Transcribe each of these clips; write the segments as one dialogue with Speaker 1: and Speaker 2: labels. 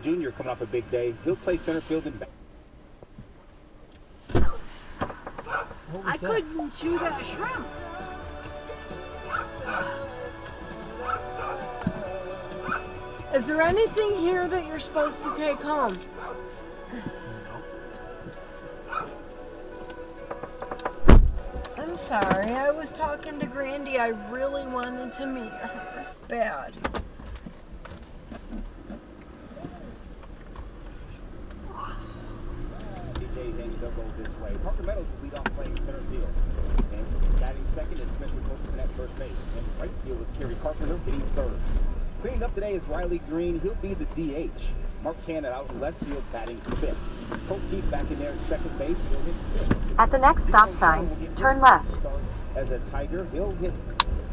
Speaker 1: Junior coming off a big day. He'll play center field and back.
Speaker 2: I couldn't chew that shrimp. Is there anything here that you're supposed to take home? I'm sorry, I was talking to Grandy. I really wanted to meet her. Bad.
Speaker 1: DJ Haynes, they'll go this way. Parker Meadows will lead off playing center field. And batting second is Smith Wilson at first base. And right field is Kerry Carpenter hitting third. Cleaning up today is Riley Green. He'll be the DH. Mark Cannon out in left field batting fifth. Colt Keith back in there at second base. He'll hit fifth.
Speaker 3: At the next stop sign, turn left.
Speaker 1: As a Tiger, he'll hit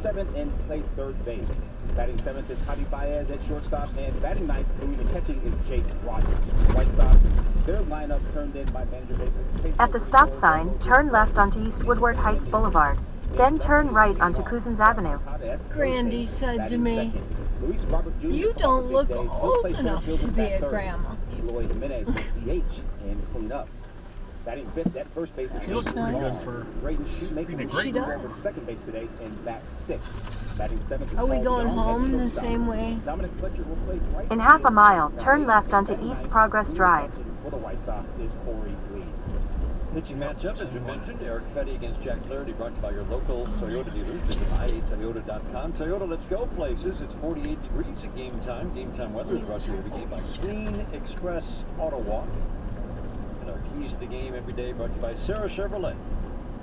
Speaker 1: seventh and play third base. Batting seventh is Javi Baez at shortstop, and batting ninth, doing the catching, is Jake Rogers. White Sox, their lineup turned in by manager Baker.
Speaker 3: At the stop sign, turn left onto East Woodward Heights Boulevard. Then turn right onto Cousins Avenue.
Speaker 2: Grandy said to me, "You don't look old enough to be a grandma."
Speaker 1: Eloy Jimenez DH and clean up. Batting fifth at first base is
Speaker 4: She looks pretty good for
Speaker 1: Braden Shoemaker.
Speaker 2: She does.
Speaker 1: For second base today and bat sixth. Batting seventh is
Speaker 2: Are we
Speaker 1: Paul
Speaker 2: going
Speaker 1: Young
Speaker 2: home
Speaker 1: at
Speaker 2: the
Speaker 1: shortstop.
Speaker 2: same way?
Speaker 1: Dominic Fletcher will play right
Speaker 3: In half a
Speaker 1: field.
Speaker 3: mile, turn left onto East Progress Drive.
Speaker 1: For the White Sox is Corey Lee.
Speaker 5: Pitching matchup, as we mentioned, Eric Fetty against Jack Flaherty, brought to you by your local Toyota dealers. Visit i8toyota.com. Toyota, let's go places. It's 48 degrees at game time. Game time weather is brought to you every game by Clean Express Auto Walk. And our keys to the game every day brought to you by Sarah Chevrolet.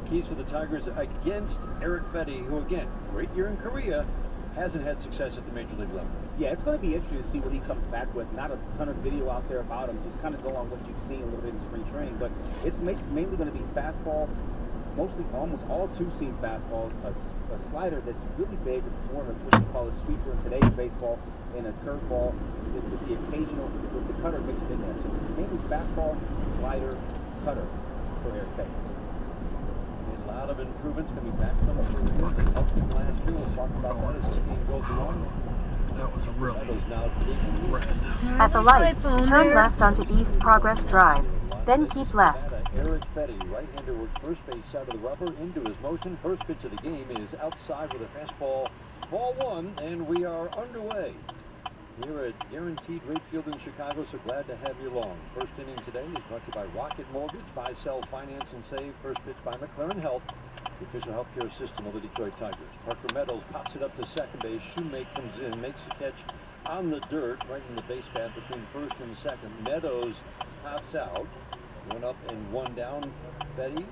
Speaker 5: Keys for the Tigers against Eric Fetty, who, again, great year in Korea, hasn't had success at the major league level.
Speaker 1: Yeah, it's going to be interesting to see what he comes back with. Not a ton of video out there about him. Just kind of go on what you've seen a little bit in spring training. But it's mainly going to be fastball, mostly almost all two-seam fastballs, a slider that's really big, more of what you call a sweeper in today's baseball, and a curveball with the occasional, with the cutter mixed in there. So mainly fastball, slider, cutter for Eric Fetty.
Speaker 5: A lot of improvements coming back from the helped him last year. We'll talk about that as this game goes along.
Speaker 4: That was a really
Speaker 3: At the light, turn left onto East Progress Drive. Then keep left.
Speaker 5: Eric Fetty, right-hander, works first base side of the rubber into his motion. First pitch of the game is outside with a fastball. Ball one, and we are underway. Here at Guaranteed Rate Field in Chicago, so glad to have you along. First inning today is brought to you by Rocket Mortgage. Buy, sell, finance, and save. First pitch by McLaren Health, the official healthcare system of the Detroit Tigers. Parker Meadows pops it up to second base. Shoemake comes in, makes the catch on the dirt, right in the base path between first and second. Meadows pops out. One up and one down. Fetty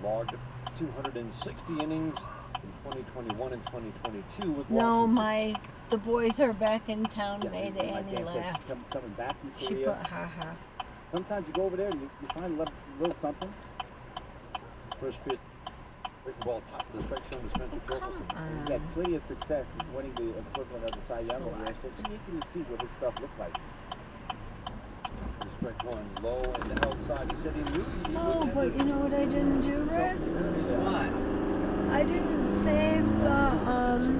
Speaker 5: logged 260 innings in 2021 and 2022 with
Speaker 2: No,
Speaker 5: Washington.
Speaker 2: the boys are back in town.
Speaker 1: Yeah,
Speaker 2: Made
Speaker 1: like
Speaker 2: Annie
Speaker 1: Dan said,
Speaker 2: laugh.
Speaker 1: coming back from
Speaker 2: She
Speaker 1: Korea.
Speaker 2: put ha-ha.
Speaker 1: Sometimes you go over there and you find a little something.
Speaker 5: First pitch, breaking ball top of the strike zone to Spencer Torkelson.
Speaker 1: He's had plenty of success winning the equivalent of the Cy Young over there. So you can see what his stuff looks like.
Speaker 5: Strike one, low and outside. He said he knew.
Speaker 2: Oh, but you know what I didn't do, Rick?
Speaker 4: What?
Speaker 2: I didn't save the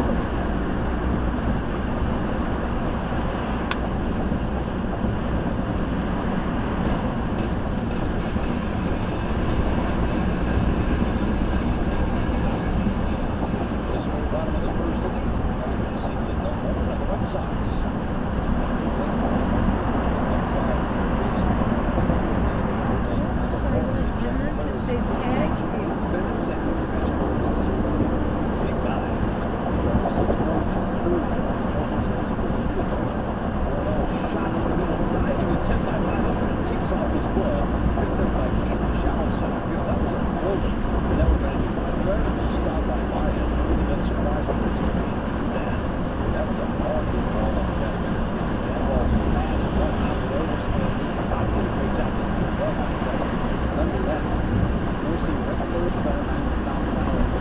Speaker 2: house.
Speaker 5: This one, bottom of the first inning. Seemingly no more on the Red Sox.
Speaker 2: Oops, I meant to say tag you.
Speaker 5: Big guy. Shot in the middle, diving attempt by Bauer. Takes off his glove. Picked up by Keith Shallow center field. That was a golden. And that was an incredible stop by Ryan. Then surprised him to do that. That was a hard hit ball on Saturday. That ball smashed one out of Otis. Bauer did a great job just being well out of that. Nonetheless, we're seeing right third, better 90,000 an hour.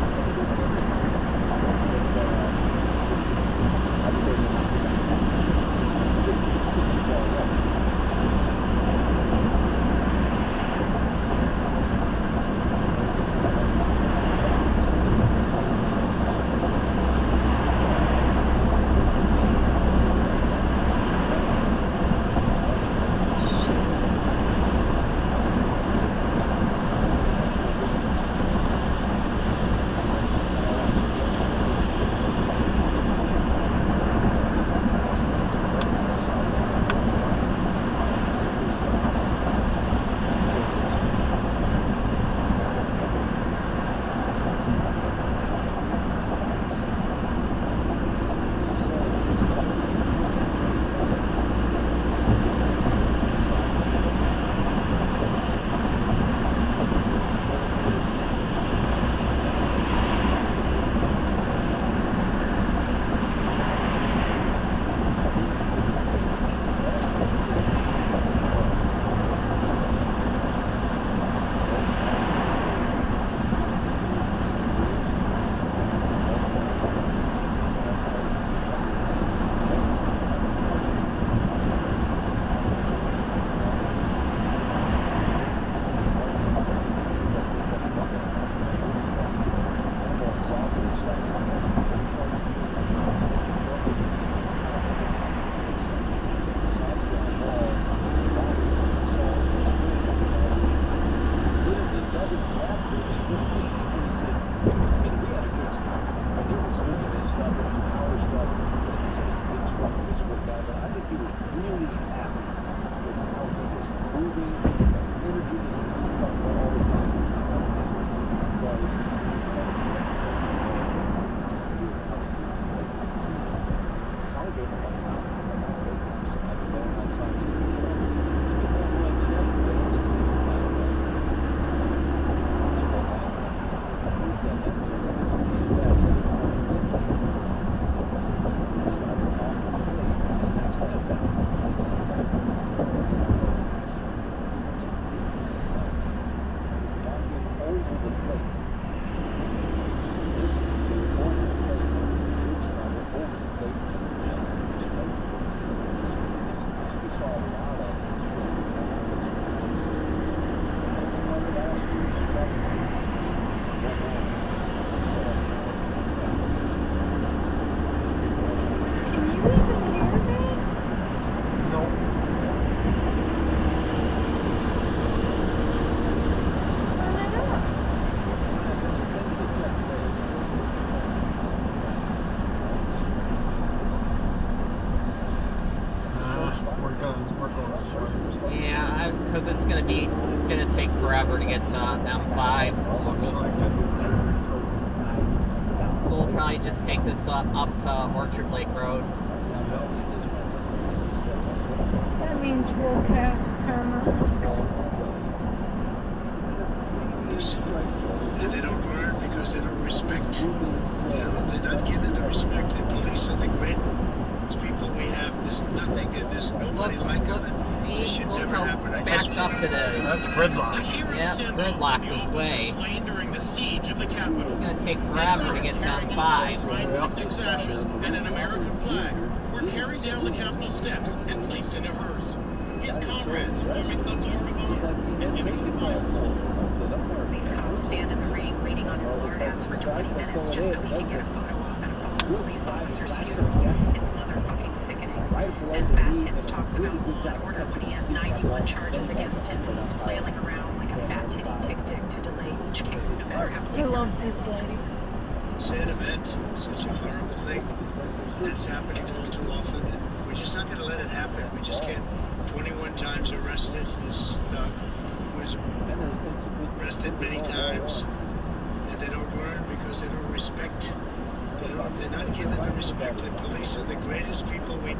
Speaker 6: Yeah, because it's gonna take forever to get to M5.
Speaker 4: Looks like it.
Speaker 6: So we'll probably just take this up to Orchard Lake Road.
Speaker 2: That means we'll pass Carmel.
Speaker 7: And they don't learn because they don't respect. They're not given the respect that police are the great people we have. There's nothing and there's nobody like them. This should never happen.
Speaker 6: Backed up to this.
Speaker 4: That's gridlock.
Speaker 6: Yeah, gridlock this way.
Speaker 8: During the siege of the Capitol.
Speaker 6: It's gonna take forever to get to M5.
Speaker 8: Ryan Sicknick's ashes and an American flag were carried down the Capitol steps and placed in a hearse. His comrades forming a guard of honor and giving him flowers.
Speaker 9: These cops stand in the rain waiting on his lawyer house for 20 minutes just so he can get a photo op and a phone police officer's funeral. It's motherfucking sickening. Then Fat Tits talks about law and order when he has 91 charges against him and he's flailing around like a fat titty tick-tick to delay each case no matter how
Speaker 2: I
Speaker 9: big.
Speaker 2: love this lady.
Speaker 7: Sad event, such a horrible thing, but it's happening all too often, and we're just not going to let it happen. We just can't. 21 times arrested. This thug was arrested many times, and they don't learn because they don't respect. They're not given the respect. The police are the greatest people we.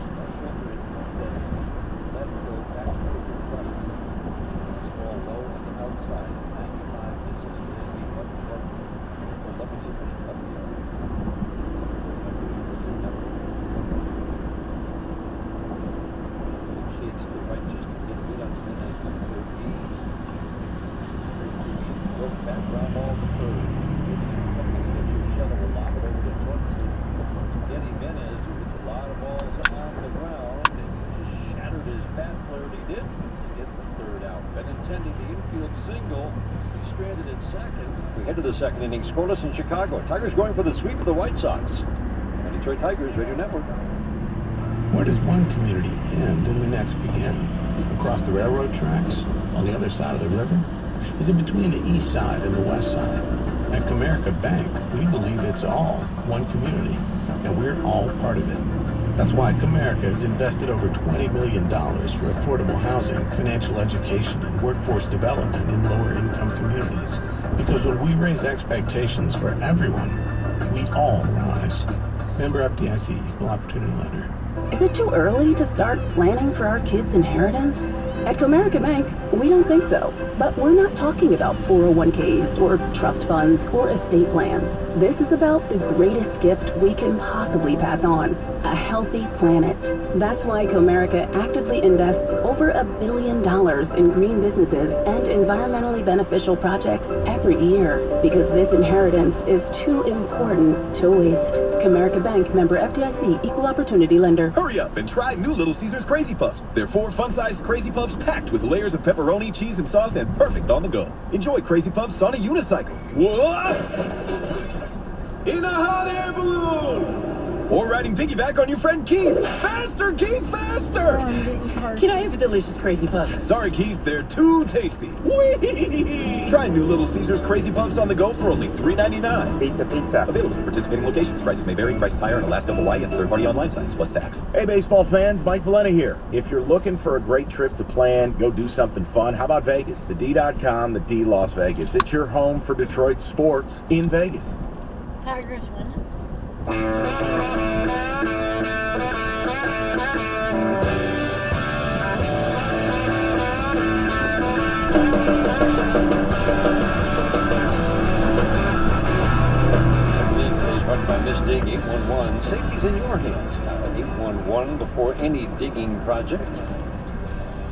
Speaker 5: Second inning scoreless in Chicago. Tigers going for the sweep of the White Sox. On Detroit Tigers Radio Network.
Speaker 10: Where does one community end and the next begin? Across the railroad tracks? On the other side of the river? Is it between the east side and the west side? At Comerica Bank, we believe it's all one community, and we're all part of it. That's why Comerica has invested over $20 million for affordable housing, financial education, and workforce development in lower-income communities. Because when we raise expectations for everyone, we all rise. Member FDIC, Equal Opportunity Lender.
Speaker 3: Is it too early to start planning for our kids' inheritance? At Comerica Bank, we don't think so. But we're not talking about 401ks or trust funds or estate plans. This is about the greatest gift we can possibly pass on, a healthy planet. That's why Comerica actively invests over $1 billion in green businesses and environmentally beneficial projects every year. Because this inheritance is too important to waste. Comerica Bank, member FDIC, Equal Opportunity Lender.
Speaker 11: Hurry up and try new Little Caesars Crazy Puffs. They're 4 fun-sized Crazy Puffs packed with layers of pepperoni, cheese, and sauce, and perfect on the go. Enjoy Crazy Puffs on a unicycle. What? In a hot air balloon. Or riding piggyback on your friend Keith. Faster, Keith, faster!
Speaker 12: Can I have a delicious Crazy Puff?
Speaker 11: Sorry, Keith, they're too tasty. Whee! Try new Little Caesars Crazy Puffs on the go for only $3.99.
Speaker 1: Pizza.
Speaker 11: Available at participating locations. Prices may vary. Prices higher in Alaska, Hawaii, and third-party online sites, plus tax.
Speaker 1: Hey, baseball fans, Mike Valena here. If you're looking for a great trip to plan, go do something fun, how about Vegas? The D.com, the D Las Vegas. It's your home for Detroit sports in Vegas.
Speaker 2: Tigers winning.
Speaker 5: Run by Miss Dig 811. Safety's in your hands now. 811 before any digging project.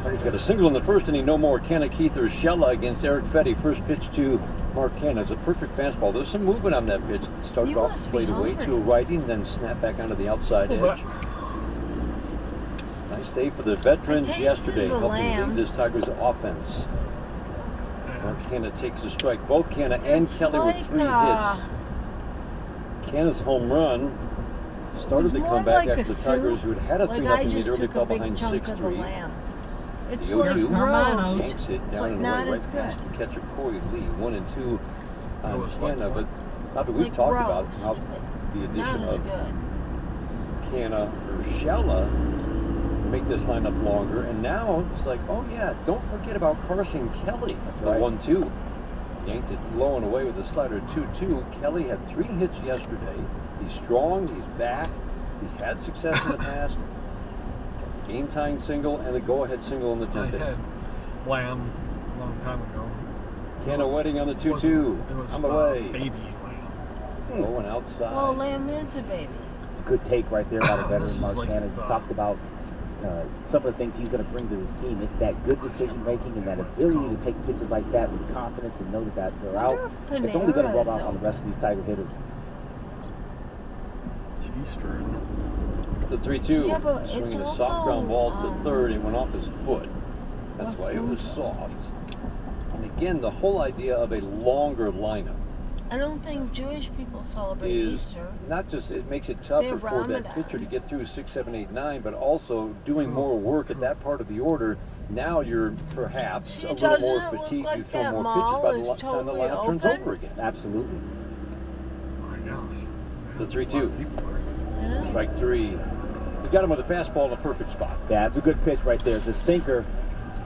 Speaker 5: Tigers got a single in the first inning. No more. Canna Keith or Shella against Eric Fetty. First pitch to Mark Canna. It's a perfect fastball. There's some movement on that pitch. It started off played away to a righty, and then snapped back onto the outside edge. Nice day for the veterans yesterday, helping lead this Tigers offense. Mark Canna takes a strike. Both Canna and Kelly with 3 hits. Canna's home run started the comeback after the Tigers, who had a 3-0 lead early, fell behind 6-3.
Speaker 2: It's
Speaker 5: The
Speaker 2: like
Speaker 5: 0-2
Speaker 2: gross,
Speaker 5: yanks it down and
Speaker 2: not
Speaker 5: away
Speaker 2: as
Speaker 5: right past
Speaker 2: good.
Speaker 5: the catcher Corey Lee. 1-2 on Canna, but now that we've
Speaker 2: Like
Speaker 5: talked about
Speaker 2: gross,
Speaker 5: how the
Speaker 2: not
Speaker 5: addition
Speaker 2: as
Speaker 5: of
Speaker 2: good.
Speaker 5: Canna or Shella make this lineup longer, and now it's like, oh yeah, don't forget about Carson Kelly. The 1-2. Yanked it low and away with the slider 2-2. Kelly had 3 hits yesterday. He's strong, he's back, he's had success in the past. Game-tying single and a go-ahead single in the 10th
Speaker 4: I
Speaker 5: inning.
Speaker 4: had Lamb a long time ago.
Speaker 5: Canna Wedding on the 2-2.
Speaker 4: It was
Speaker 5: On the way.
Speaker 4: baby Lamb.
Speaker 5: Going outside.
Speaker 2: Well, Lamb is a baby.
Speaker 1: It's a good take right there by the veteran Mark
Speaker 4: like,
Speaker 1: Canna. Talked about some of the things he's going to bring to his team. It's that good decision making and that ability to take pitches like that with confidence and know that they're out. It's only going to rub out on the rest of these Tiger hitters.
Speaker 5: The 3-2,
Speaker 2: Yeah, but it's
Speaker 5: swinging a
Speaker 2: also,
Speaker 5: soft ground ball to third. It went off his foot. That's why it was soft. And again, the whole idea of a longer lineup.
Speaker 2: I don't think Jewish people celebrate
Speaker 5: is
Speaker 2: Easter.
Speaker 5: not just, it makes it tougher for
Speaker 2: Ramadan.
Speaker 5: that pitcher to get through 6, 7, 8, 9, but also doing more work at that part of the order. Now you're perhaps
Speaker 2: See,
Speaker 5: a little more
Speaker 2: doesn't it look
Speaker 5: fatigued.
Speaker 2: like
Speaker 5: You throw
Speaker 2: that
Speaker 5: more
Speaker 2: mall
Speaker 5: pitches by
Speaker 2: is
Speaker 5: the time the
Speaker 2: totally
Speaker 5: lineup turns
Speaker 2: open?
Speaker 5: over again.
Speaker 1: Absolutely.
Speaker 4: I know.
Speaker 5: The 3-2.
Speaker 2: Yeah.
Speaker 5: Strike 3. You got him with a fastball in a perfect spot.
Speaker 1: Yeah, it's a good pitch right there. The sinker,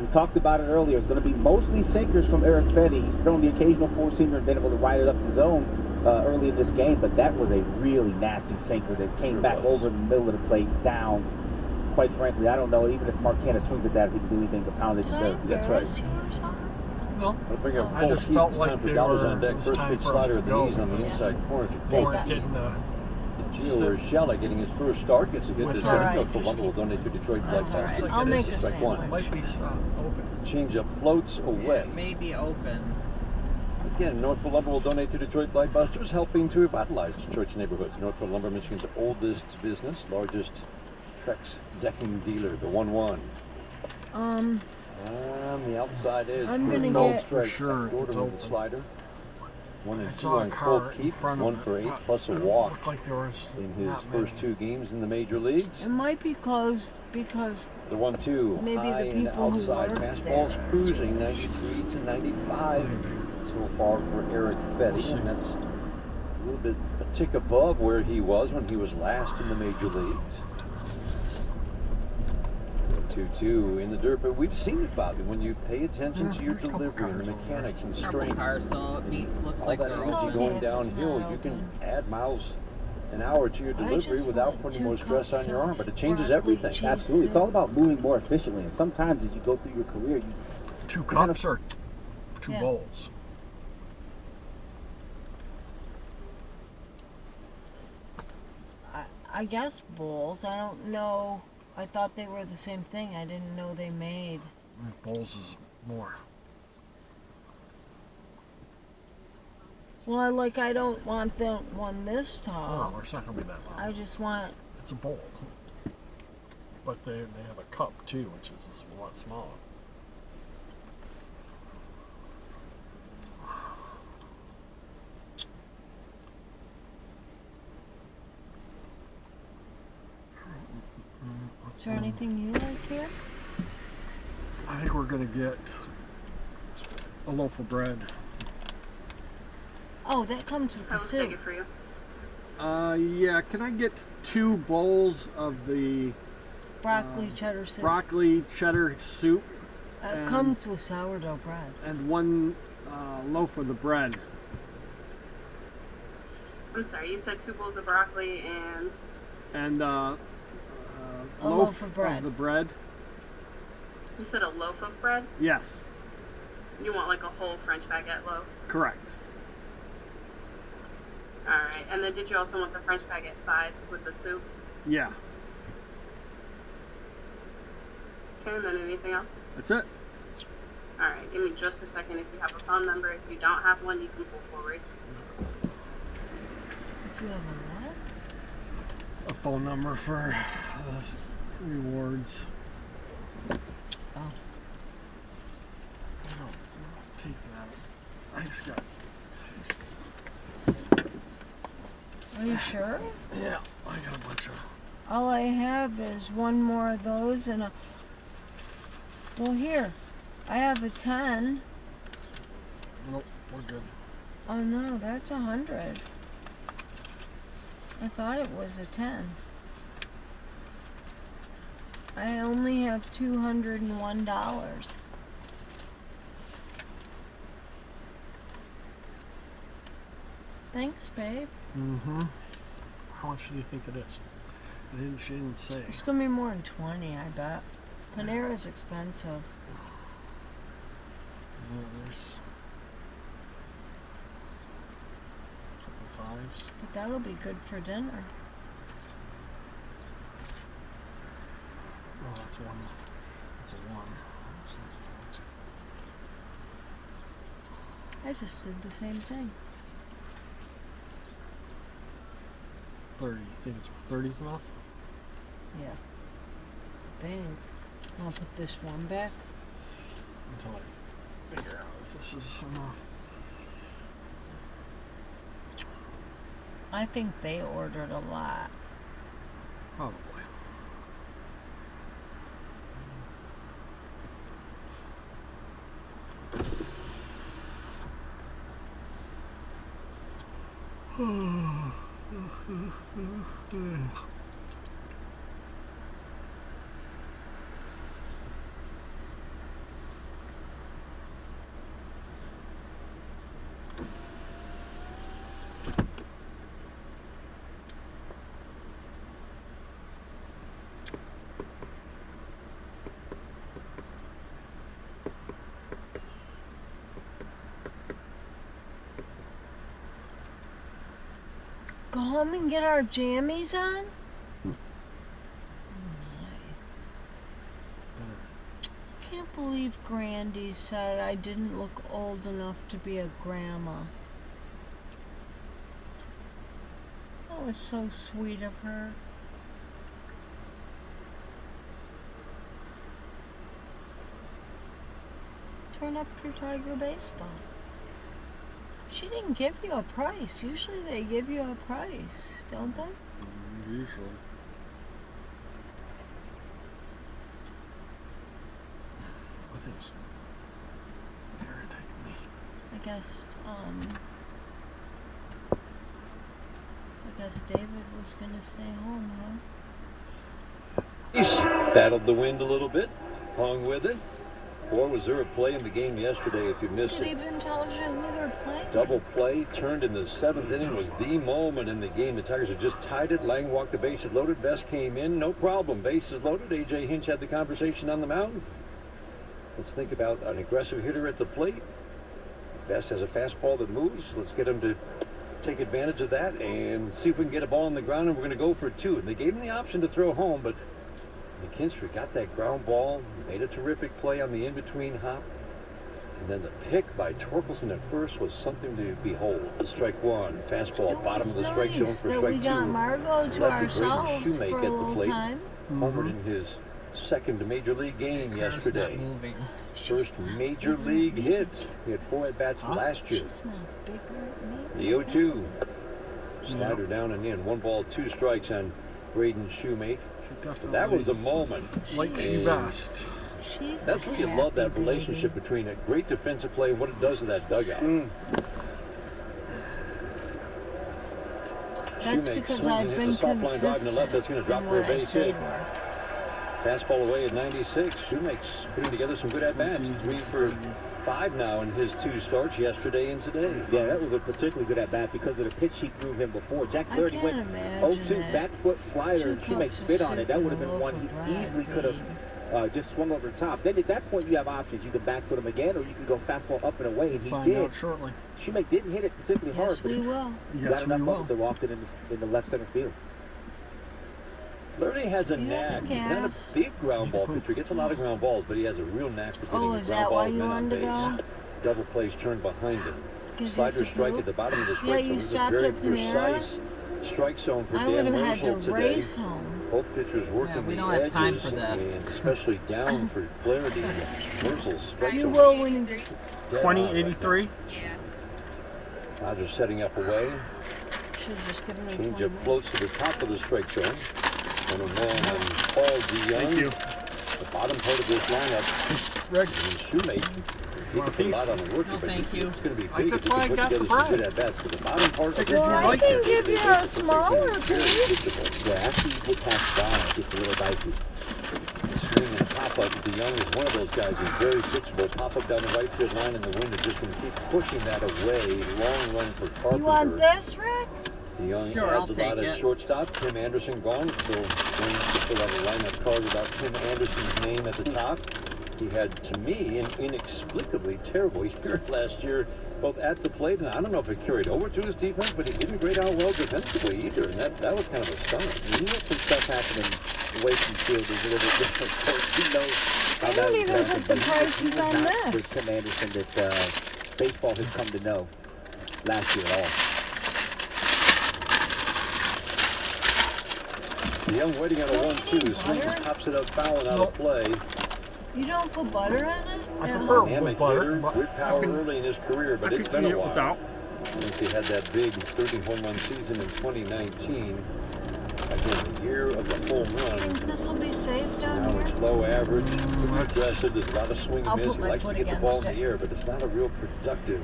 Speaker 1: we talked about it earlier, it's going to be mostly sinkers from Erick Fedde. He's thrown the occasional four-seamer and been able to ride it up the zone early in this game, but that was a really nasty sinker that came back over the middle of the plate, down. Quite frankly, I don't know, even if Mark Canha swings at that, if he can do anything but pound it to third.
Speaker 5: That's right.
Speaker 4: No,
Speaker 5: I'll bring up
Speaker 4: I
Speaker 5: full
Speaker 4: just
Speaker 5: heat.
Speaker 4: felt
Speaker 5: It's
Speaker 4: like
Speaker 5: time for
Speaker 4: they
Speaker 5: Gallows
Speaker 4: were,
Speaker 5: on deck.
Speaker 4: it was
Speaker 5: First
Speaker 4: time
Speaker 5: pitch
Speaker 4: for us
Speaker 5: slider
Speaker 4: to
Speaker 5: at the
Speaker 4: go
Speaker 5: knees on the
Speaker 4: because
Speaker 5: inside corner.
Speaker 4: they weren't getting the
Speaker 5: Gio Urshela getting his first start. Gets a good
Speaker 4: With
Speaker 5: decision.
Speaker 2: her.
Speaker 5: Columbus will donate to Detroit
Speaker 2: That's
Speaker 5: Flight
Speaker 2: all right.
Speaker 5: Box.
Speaker 2: I'll make a
Speaker 5: Strike one.
Speaker 4: It might be open.
Speaker 5: Change up floats away.
Speaker 6: Maybe open.
Speaker 5: Again, Northfield Lumber will donate to Detroit Lightbusters, helping to revitalize Detroit's neighborhoods. Northfield Lumber, Michigan's oldest business, largest Trex decking dealer, the 1-1. On the outside edge,
Speaker 2: I'm gonna
Speaker 5: no
Speaker 2: get-
Speaker 5: strike.
Speaker 4: For sure
Speaker 5: Order
Speaker 4: it's
Speaker 5: with the
Speaker 4: open.
Speaker 5: slider. 1 and
Speaker 4: I
Speaker 5: 2
Speaker 4: saw a
Speaker 5: on
Speaker 4: car
Speaker 5: Colt
Speaker 4: in
Speaker 5: Keith,
Speaker 4: front of
Speaker 5: 1
Speaker 4: it,
Speaker 5: for 8,
Speaker 4: but
Speaker 5: plus a
Speaker 4: it
Speaker 5: walk
Speaker 4: looked like there was
Speaker 5: in his
Speaker 4: not
Speaker 5: first
Speaker 4: many.
Speaker 5: 2 games in the major leagues.
Speaker 2: It might be closed because
Speaker 5: The 1-2,
Speaker 2: Maybe
Speaker 5: high
Speaker 2: the
Speaker 5: and
Speaker 2: people who
Speaker 5: outside
Speaker 2: work
Speaker 5: fastballs
Speaker 2: there.
Speaker 5: cruising 93 to 95 so far for Erick Fedde, and that's a little bit a tick above where he was when he was last in the major leagues. 2-2 in the dirt, but we've seen it, Bobby, when you pay attention to your delivery and the mechanics and
Speaker 6: Couple
Speaker 5: strength,
Speaker 6: cars still looks
Speaker 5: all
Speaker 6: like
Speaker 5: that
Speaker 6: they're
Speaker 5: energy
Speaker 6: open.
Speaker 5: going
Speaker 2: It's
Speaker 5: downhill,
Speaker 2: not
Speaker 5: you can
Speaker 2: open.
Speaker 5: add miles an hour to your delivery
Speaker 2: just
Speaker 5: without
Speaker 2: want
Speaker 5: putting
Speaker 2: 2
Speaker 5: more stress on
Speaker 2: cups
Speaker 5: your arm,
Speaker 2: of
Speaker 5: but it changes
Speaker 2: broccoli
Speaker 5: everything.
Speaker 2: cheese
Speaker 1: Absolutely. It's
Speaker 2: soup.
Speaker 1: all about moving more efficiently, and sometimes as you go through your career, you
Speaker 4: 2 cups or 2
Speaker 2: Yeah.
Speaker 4: bowls?
Speaker 2: I guess bowls. I don't know. I thought they were the same thing. I didn't know they made.
Speaker 4: Bowls is more.
Speaker 2: Well, like I don't want the one this
Speaker 4: Oh,
Speaker 2: tall.
Speaker 4: it's not gonna be that long.
Speaker 2: I just want.
Speaker 4: It's a bowl. But they have a cup too, which is a lot smaller.
Speaker 2: Is there anything you like here?
Speaker 4: I think we're gonna get a loaf of bread.
Speaker 2: Oh, that comes with the soup.
Speaker 9: for you.
Speaker 4: Yeah, can I get 2 bowls of the
Speaker 2: Broccoli cheddar soup.
Speaker 4: broccoli cheddar soup
Speaker 2: It
Speaker 4: and-
Speaker 2: comes with sourdough bread.
Speaker 4: and 1 loaf of the bread?
Speaker 9: I'm sorry, you said 2 bowls of broccoli and
Speaker 4: And
Speaker 2: A
Speaker 4: loaf
Speaker 2: loaf of bread.
Speaker 4: the bread.
Speaker 9: you said a loaf of bread?
Speaker 4: Yes,
Speaker 9: You want like a whole French baguette loaf?
Speaker 4: correct.
Speaker 9: Alright, and then did you also want the French baguette sides with the soup?
Speaker 4: Yeah,
Speaker 9: Okay, and then anything else?
Speaker 4: that's it.
Speaker 9: Alright, give me just a second if you have a phone number. If you don't have one, you can pull forward.
Speaker 2: If you have a what?
Speaker 4: A phone number for rewards.
Speaker 2: Oh.
Speaker 4: I don't take that. I just got.
Speaker 2: Are you sure?
Speaker 4: Yeah, I got a bunch of.
Speaker 2: All I have is 1 more of those and a. Well, here. I have a 10.
Speaker 4: Nope, we're good.
Speaker 2: Oh no, that's 100. I thought it was a 10. I only have $201. Thanks, babe.
Speaker 4: Mm-hmm. How much do you think it is? She didn't say.
Speaker 2: It's gonna be more than 20, I bet. Panera's expensive.
Speaker 4: There's a couple 5s.
Speaker 2: But that'll be good for dinner.
Speaker 4: Oh, that's 1. That's a 1.
Speaker 2: I just did the same thing.
Speaker 4: 30. You think it's 30's enough?
Speaker 2: Yeah. Bang. I'll put this one back.
Speaker 4: Until I figure out if this is enough.
Speaker 2: I think they ordered a lot.
Speaker 4: Probably.
Speaker 2: Go home and get our jammies on? Can't believe Grandy said I didn't look old enough to be a grandma. That was so sweet of her. Turn up your Tiger baseball. She didn't give you a price. Usually they give you a price, don't they?
Speaker 4: Usually. I think it's irritating me.
Speaker 2: I guess David was gonna stay home, huh?
Speaker 5: Battled the wind a little bit, hung with it. Or was there a play in the game yesterday if you missed
Speaker 2: It
Speaker 5: it?
Speaker 2: even tells you who they're playing.
Speaker 5: Double play turned in the 7th inning was the moment in the game. The Tigers had just tied it. Lang walked the bases loaded. Best came in. No problem. Bases loaded. A.J. Hinch had the conversation on the mound. Let's think about an aggressive hitter at the plate. Best has a fastball that moves. Let's get him to take advantage of that and see if we can get a ball on the ground, and we're going to go for 2. And they gave him the option to throw home, but McKinstry got that ground ball, made a terrific play on the in-between hop. And then the pick by Torkelson at first was something to behold. Strike 1, fastball, bottom of the strike zone for strike 2.
Speaker 2: We got Margot to ourselves for a little time.
Speaker 5: Homered in his second major league game yesterday. First major league hit. He had 4 at-bats last year. The 0-2. Slider down and in. 1 ball, 2 strikes on Braden Shoemake. But that was the moment.
Speaker 4: Like she best.
Speaker 5: That's where you love that relationship between a great defensive play and what it does to that dugout.
Speaker 2: That's because I've been consistent.
Speaker 5: Drive in the left. That's going to drop for a base hit. Fastball away at 96. Shoemake's putting together some good at-bats. 3 for 5 now in his 2 starts yesterday and today.
Speaker 1: Yeah, that was a particularly good at-bat because of the pitch he threw him before. Jack Flaherty went 0-2 back foot slider, and Shoemake spit on it. That would have been one he easily could have just swung over the top. Then at that point you have options. You can back foot him again, or you can go fastball up and away. And he
Speaker 4: find
Speaker 1: did.
Speaker 4: out shortly.
Speaker 1: Shoemake didn't hit it particularly hard, but
Speaker 2: we will.
Speaker 1: he got enough of it to loft it in the left center field.
Speaker 5: Flaherty has a knack. He's not a big ground ball pitcher. He gets a lot of ground balls, but he has a real knack for getting the ground balls men on base. Double plays turned behind him. Slider strike at the bottom of the strike zone. It's a very precise strike zone for Dan Marshall today. Both pitchers working the edges, and especially down for Flaherty. Marshall's strike zone.
Speaker 2: You will when you
Speaker 4: 2083.
Speaker 9: Yeah.
Speaker 5: Dodgers setting up away. Changeup floats to the top of the strike zone. 1-1 on Paul DeYoung.
Speaker 4: Thank you.
Speaker 5: The bottom part of this lineup.
Speaker 4: Greg.
Speaker 5: And Shoemake. He put a lot on the work, but
Speaker 6: thank you.
Speaker 5: it's going to be big if he can put together some good at-bats. So the bottom part of this
Speaker 2: I can give you a smaller piece.
Speaker 1: Yeah, after you get past that, it's a little dicey.
Speaker 5: Swing and pop-up. DeYoung is one of those guys who's very fixable. Pop-up down the right field line, and the wind is just going to keep pushing that away. Long run for Carpenter.
Speaker 2: You want this, Rick?
Speaker 5: DeYoung
Speaker 6: Sure,
Speaker 5: adds
Speaker 6: I'll
Speaker 5: a lot
Speaker 6: take
Speaker 5: at
Speaker 6: it.
Speaker 5: shortstop. Tim Anderson gone. So going to fill out a lineup card without Tim Anderson's name at the top. He had, to me, an inexplicably terrible year last year, both at the plate, and I don't know if it carried over to his defense, but he didn't grade out well defensively either, and that was kind of a stunner.
Speaker 1: When you have some stuff happening away from field, there's a little bit different. Of course, he knows how
Speaker 2: I
Speaker 1: that
Speaker 2: don't
Speaker 1: is
Speaker 2: even
Speaker 1: happening,
Speaker 2: put the
Speaker 1: but
Speaker 2: prices
Speaker 1: he
Speaker 2: on
Speaker 1: was not
Speaker 2: this.
Speaker 1: the Tim Anderson that baseball has come to know last year at all.
Speaker 5: DeYoung waiting on a 1-2. Swings pops it up, foul and out of play.
Speaker 2: You don't put butter in it?
Speaker 4: I prefer
Speaker 5: Dynamic
Speaker 4: with butter,
Speaker 5: hitter,
Speaker 4: but
Speaker 5: good power early in his carear, but it's been a while.
Speaker 4: without.
Speaker 5: since he had that big 30 home run season in 2019. Again, the year of the home run.
Speaker 2: Think this will be safe down
Speaker 5: Now
Speaker 2: here?
Speaker 5: it's low average, pretty aggressive. There's a lot of swing
Speaker 2: I'll
Speaker 5: and miss.
Speaker 2: put
Speaker 5: He
Speaker 2: my
Speaker 5: likes to
Speaker 2: foot
Speaker 5: get the ball in
Speaker 2: against
Speaker 5: the air, but it's not a real productive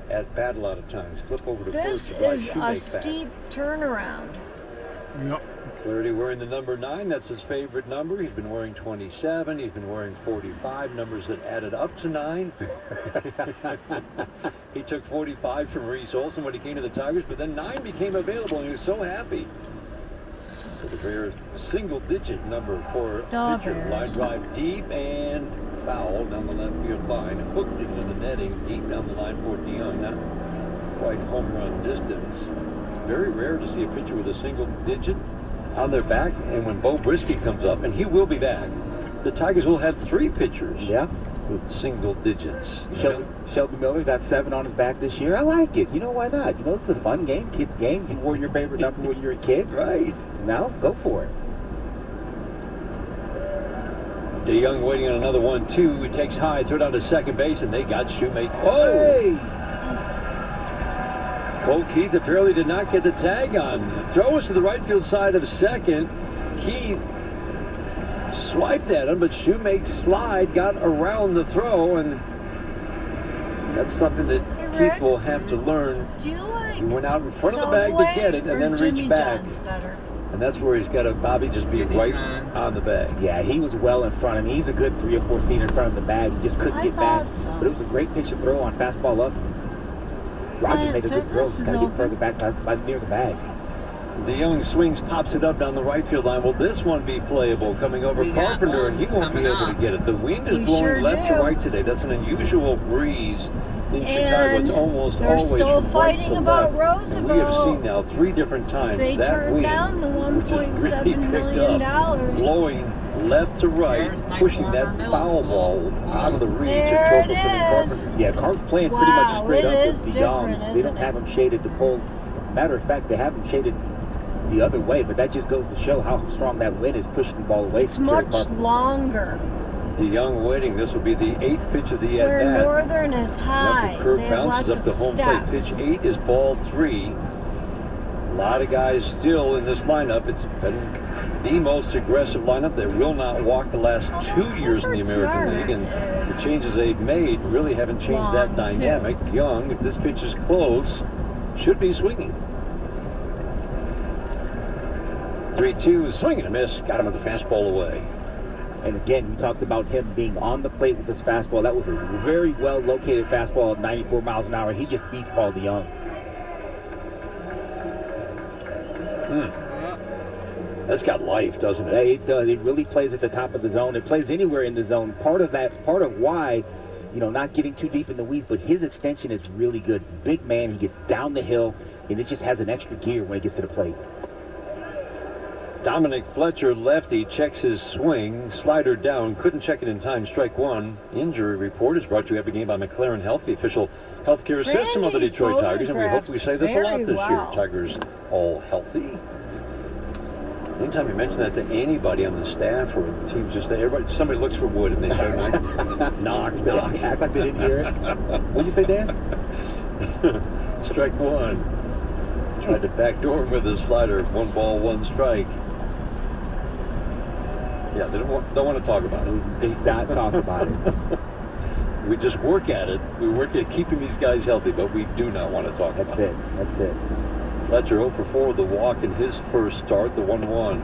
Speaker 5: at bat a lot of times. Flip over to
Speaker 2: This
Speaker 5: first to drive
Speaker 2: is a
Speaker 5: Shoemake back.
Speaker 2: steep turnaround.
Speaker 4: Yep.
Speaker 5: Flaherty wearing the number 9. That's his favorite number. He's been wearing 27. He's been wearing 45. Numbers that added up to 9. He took 45 from Reese Olson when he came to the Tigers, but then 9 became available, and he was so happy. So the rare single-digit number for pitcher. Line drive deep and foul down the left field line. Hooked into the netting deep down the line for DeYoung. Not quite home run distance. It's very rare to see a pitcher with a single digit on their back. And when Bo Brisky comes up, and he will be back, the Tigers will have 3 pitchers.
Speaker 1: Yeah.
Speaker 5: With single digits.
Speaker 1: Shelby Miller got 7 on his back this year. I like it. You know, why not? You know, it's a fun game, kids game. You wore your favorite number when you were a kid.
Speaker 5: Right.
Speaker 1: Now, go for it.
Speaker 5: DeYoung waiting on another 1-2. He takes high, throw down to second base, and they got Shoemake.
Speaker 1: Oh! Hey!
Speaker 5: Cole Keith apparently did not get the tag on. The throw was to the right field side of second. Keith swiped at him, but Shoemake's slide got around the throw, and that's something that Keith will have to learn.
Speaker 2: Do you like
Speaker 5: He went out in front of the bag to get it and then reach back. And that's where he's got to, Bobby, just be right on the bag.
Speaker 1: Yeah, he was well in front. I mean, he's a good 3 or 4 feet in front of the bag. He just couldn't get back. But it was a great pitch to throw on fastball up. Roger made a good throw. Just got to get further back by near the bag.
Speaker 5: DeYoung swings, pops it up down the right field line. Will this one be playable? Coming over Carpenter, and he won't be able to get it. The wind is blowing left to right today. That's an unusual breeze in Chicago. It's almost always
Speaker 2: still
Speaker 5: from right to
Speaker 2: fighting about
Speaker 5: left. And we have
Speaker 2: Roosevelt.
Speaker 5: seen now 3 different times
Speaker 2: They
Speaker 5: that
Speaker 2: turned
Speaker 5: wind,
Speaker 2: down the
Speaker 5: which has really
Speaker 2: $1.7
Speaker 5: picked
Speaker 2: million.
Speaker 5: up, blowing left to right, pushing that foul ball out of the reach of Torkelson and Carpenter.
Speaker 1: Yeah, Carp's playing pretty much straight up with
Speaker 2: is
Speaker 1: DeYoung.
Speaker 2: different,
Speaker 1: They don't have him shaded to pull. Matter of fact, they have him shaded the other way, but that just goes to show how strong that wind is pushing the ball away
Speaker 2: It's
Speaker 1: from Terry
Speaker 2: much
Speaker 1: Carpenter.
Speaker 2: longer.
Speaker 5: DeYoung waiting. This will be the 8th pitch of the
Speaker 2: Where
Speaker 5: at-bat.
Speaker 2: Northern is high.
Speaker 5: The curve
Speaker 2: They have
Speaker 5: bounces
Speaker 2: lots
Speaker 5: up the
Speaker 2: of
Speaker 5: home plate.
Speaker 2: steps.
Speaker 5: Pitch 8 is ball 3. A lot of guys still in this lineup. It's been the most aggressive lineup. They will not walk the last 2 years in the American League, and the changes they've made really haven't changed that dynamic. Young, if this pitch is close, should be swinging. 3-2, swing and a miss. Got him with the fastball away.
Speaker 1: And again, we talked about him being on the plate with his fastball. That was a very well located fastball at 94 miles an hour. He just beats Paul DeYoung.
Speaker 5: That's got life, doesn't it?
Speaker 1: Yeah, it does. It really plays at the top of the zone. It plays anywhere in the zone. Part of why, you know, not getting too deep in the weeds, but his extension is really good. He's a big man. He gets down the hill, and it just has an extra gear when it gets to the plate.
Speaker 5: Dominic Fletcher, lefty, checks his swing. Slider down. Couldn't check it in time. Strike 1. Injury report is brought to you every game by McLaren Health, the official healthcare system of the Detroit Tigers. And we hope we say this a lot this year. Tigers all healthy. Anytime you mention that to anybody on the staff or the team, just somebody looks for wood and they start like, knock.
Speaker 1: Act like they didn't hear it. What'd you say, Dan?
Speaker 5: Strike 1. Tried to backdoor him with his slider. 1 ball, 1 strike. Yeah, they don't want to talk about it.
Speaker 1: They not talk about it.
Speaker 5: We just work at it. We work at keeping these guys healthy, but we do not want to talk about it.
Speaker 1: That's it.
Speaker 5: Fletcher 0 for 4 with the walk in his first start, the 1-1.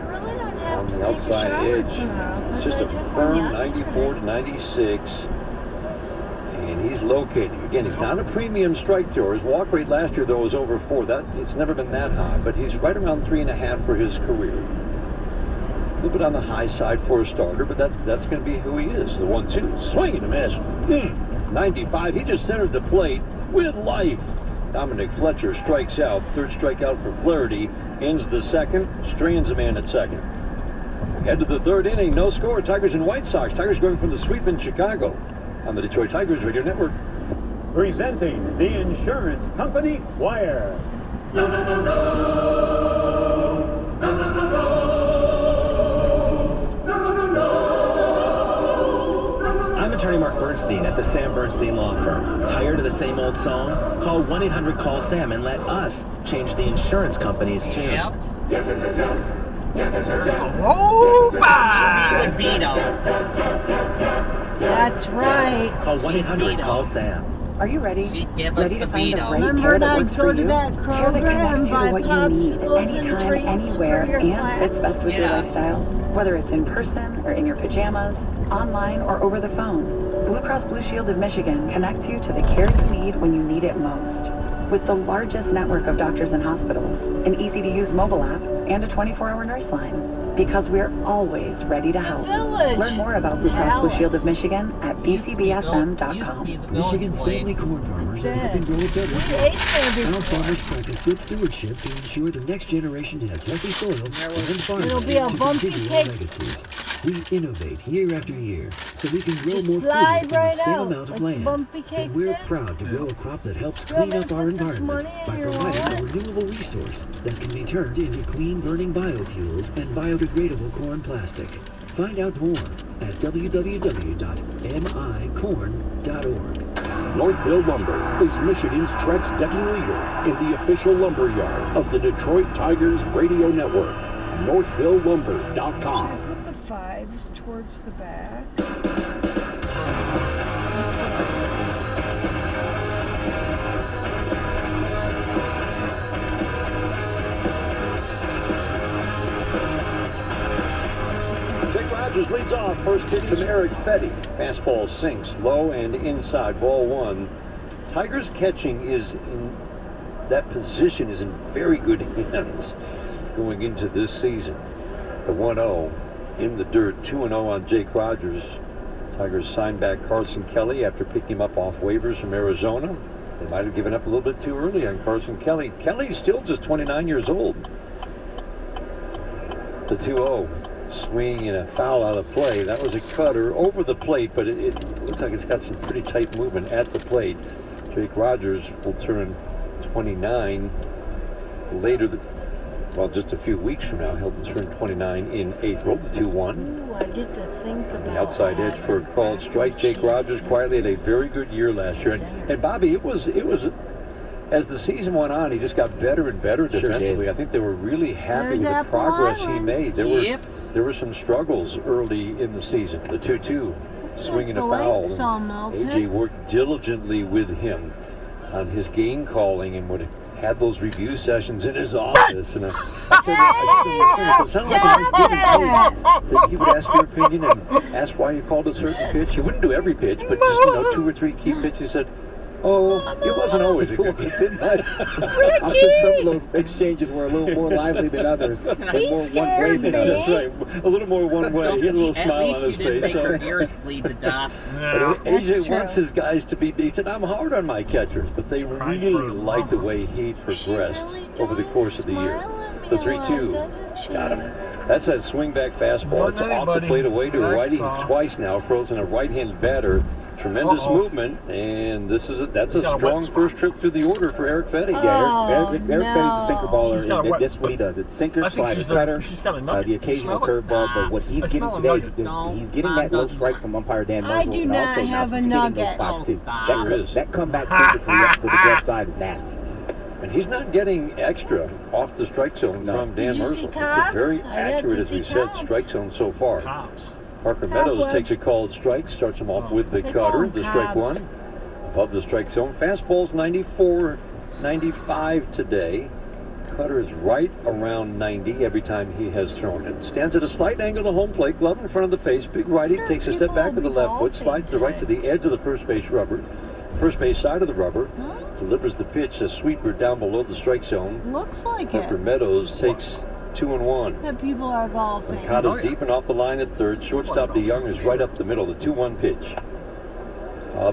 Speaker 2: Really don't have
Speaker 5: On
Speaker 2: to
Speaker 5: the
Speaker 2: take
Speaker 5: outside
Speaker 2: a shower
Speaker 5: edge.
Speaker 2: tomorrow,
Speaker 5: It's just a firm 94 to 96. And he's locating. Again, he's not a premium strike thrower. His walk rate last year, though, was over 4. It's never been that high, but he's right around 3.5 for his career. A little bit on the high side for a starter, but that's going to be who he is. The 1-2, swing and a miss. 95. He just centered the plate with life. Dominic Fletcher strikes out. 3rd strikeout for Flaherty. Ends the 2nd. Strands a man at 2nd. Head to the 3rd inning. No score. Tigers and White Sox. Tigers going from the sweep in Chicago. On the Detroit Tigers Radio Network.
Speaker 13: Presenting the insurance company, Wire.
Speaker 14: I'm attorney Mark Bernstein at the Sam Bernstein Law Firm. Tired of the same old song? Call 1-800-CALL-SAM and let us change the insurance company's tune.
Speaker 6: Yep.
Speaker 14: Yes, yes, yes, yes. Yes, yes, yes, yes.
Speaker 2: That's right.
Speaker 14: Call 1-800-CALL-SAM.
Speaker 12: Are you ready?
Speaker 6: She'd give us
Speaker 12: Ready
Speaker 6: the
Speaker 12: to find the
Speaker 6: veto.
Speaker 12: right
Speaker 2: Remember
Speaker 12: care that
Speaker 2: I'd
Speaker 12: works
Speaker 2: go
Speaker 12: for
Speaker 2: to
Speaker 12: you?
Speaker 2: that
Speaker 12: Care that
Speaker 2: program,
Speaker 12: connects you
Speaker 2: buy
Speaker 12: to what you need
Speaker 2: popsicles and
Speaker 12: anytime,
Speaker 2: treats
Speaker 12: anywhere,
Speaker 2: for your
Speaker 12: and
Speaker 2: class.
Speaker 12: fits best with your
Speaker 6: Yeah.
Speaker 12: lifestyle. Whether it's in person or in your pajamas, online or over the phone, Blue Cross Blue Shield of Michigan connects you to the care you need when you need it most. With the largest network of doctors and hospitals, an easy-to-use mobile app, and a 24-hour nurse line. Because we're always ready to help.
Speaker 2: Village.
Speaker 12: Learn more about Blue Cross Blue Shield of Michigan at bcbsm.com.
Speaker 15: Michigan's family corn farmers are helping grow a better
Speaker 2: We
Speaker 15: crop.
Speaker 2: ate there
Speaker 15: Our farmers
Speaker 2: before.
Speaker 15: practice good stewardship to ensure the next generation has healthy soils and farmland
Speaker 2: It'll be a
Speaker 15: to
Speaker 2: bumpy
Speaker 15: continue
Speaker 2: cake.
Speaker 15: our legacies. We innovate year after year so we can grow
Speaker 2: Just
Speaker 15: more food
Speaker 2: slide
Speaker 15: from
Speaker 2: right
Speaker 15: the same
Speaker 2: out
Speaker 15: amount of
Speaker 2: like
Speaker 15: land.
Speaker 2: bumpy cake
Speaker 15: And we're
Speaker 2: did.
Speaker 15: proud to grow a crop that helps
Speaker 2: You want
Speaker 15: clean
Speaker 2: me
Speaker 15: up
Speaker 2: to
Speaker 15: our
Speaker 2: put this
Speaker 15: environment
Speaker 2: money in
Speaker 15: by
Speaker 2: your
Speaker 15: providing
Speaker 2: wallet?
Speaker 15: a renewable resource that can be turned into clean burning biofuels and biodegradable corn plastic. Find out more at www.micorn.org.
Speaker 16: Northville Lumber is Michigan's Trex decking leader in the official lumber yard of the Detroit Tigers radio network. NorthvilleLumber.com.
Speaker 2: Should I put the 5s towards the back?
Speaker 5: Jake Rogers leads off. First pitch from Eric Fetty. Fastball sinks low and inside. Ball one. Tigers catching is in that position is in very good hands going into this season. The 1-0 in the dirt. 2-0 on Jake Rogers. Tigers signed back Carson Kelly after picking him up off waivers from Arizona. They might have given up a little bit too early on Carson Kelly. Kelly's still just 29 years old. The 2-0. Swing and a foul out of play. That was a cutter over the plate, but it looks like it's got some pretty tight movement at the plate. Jake Rogers will turn 29 later, well, just a few weeks from now. He'll turn 29 in April, the 2-1.
Speaker 2: Ooh, I get to think about
Speaker 5: The outside edge for a called strike. Jake Rogers quietly had a very good year last year. And Bobby, it was as the season went on, he just got better and better defensively. I think they were really happy
Speaker 2: There's
Speaker 5: with the
Speaker 2: Apple
Speaker 5: progress he
Speaker 2: Island.
Speaker 5: made. There were some struggles early in the season. The 2-2 swinging
Speaker 2: the
Speaker 5: a foul.
Speaker 2: lakes all melted.
Speaker 5: AJ worked diligently with him on his game calling and would have had those review sessions in his office. And it sounded like a nice that he would ask your opinion and ask why you called a certain pitch. He wouldn't do every pitch, but just 2 or 3 key pitches. He said, "Oh, it wasn't always a good pitch."
Speaker 1: I think some of those exchanges were a little more lively than others, and more one-way than others.
Speaker 5: That's right, a little more one way. He had a little smile on his
Speaker 6: At least you didn't
Speaker 5: face.
Speaker 6: make your ears bleed to death.
Speaker 5: But AJ wants his guys to be decent. I'm hard on my catchers, but they really like the way he progressed over the course of the year. The 3-2 got him. That's that swing back fastball. It's off the plate away to a righty twice now. Frozen a right-handed batter. Tremendous movement, and that's a strong first trip through the order for Eric Fetty.
Speaker 1: Eric Fetty's a sinker baller, and that's what he does. It's sinker, slider, cutter, the occasional curveball, but what he's getting today, he's getting that low strike from umpire Dan
Speaker 2: I
Speaker 1: Muzzle,
Speaker 2: do
Speaker 1: and
Speaker 2: not
Speaker 1: also now
Speaker 2: have a
Speaker 1: he's hitting those
Speaker 2: nugget.
Speaker 1: spots too.
Speaker 5: Sure is.
Speaker 1: That comeback sinker to the left side is nasty.
Speaker 5: And he's not getting extra off the strike zone from Dan
Speaker 2: Did you
Speaker 5: Murzle.
Speaker 2: see
Speaker 5: It's a
Speaker 2: Cobbs?
Speaker 5: very
Speaker 2: I got
Speaker 5: accurate,
Speaker 2: to
Speaker 5: as we
Speaker 2: see
Speaker 5: said,
Speaker 2: Cobbs.
Speaker 5: strike zone so far. Parker
Speaker 2: Cobweb.
Speaker 5: Meadows takes a called strike, starts him off with the
Speaker 2: They call
Speaker 5: cutter,
Speaker 2: him
Speaker 5: the strike
Speaker 2: Cobbs.
Speaker 5: one. Above the strike zone. Fastball's 94, 95 today. Cutter is right around 90 every time he has thrown it. Stands at a slight angle to home plate, glove in front of the face. Big righty, takes a step back with the left foot, slides the right to the edge of the first base side of the rubber. Delivers the pitch, a sweeper down below the strike zone.
Speaker 2: Looks like
Speaker 5: Parker
Speaker 2: it.
Speaker 5: Meadows takes 2-1.
Speaker 2: That people are golfing.
Speaker 5: Moncada's deep and off the line at third. Shortstop DeYoung is right up the middle. The 2-1 pitch.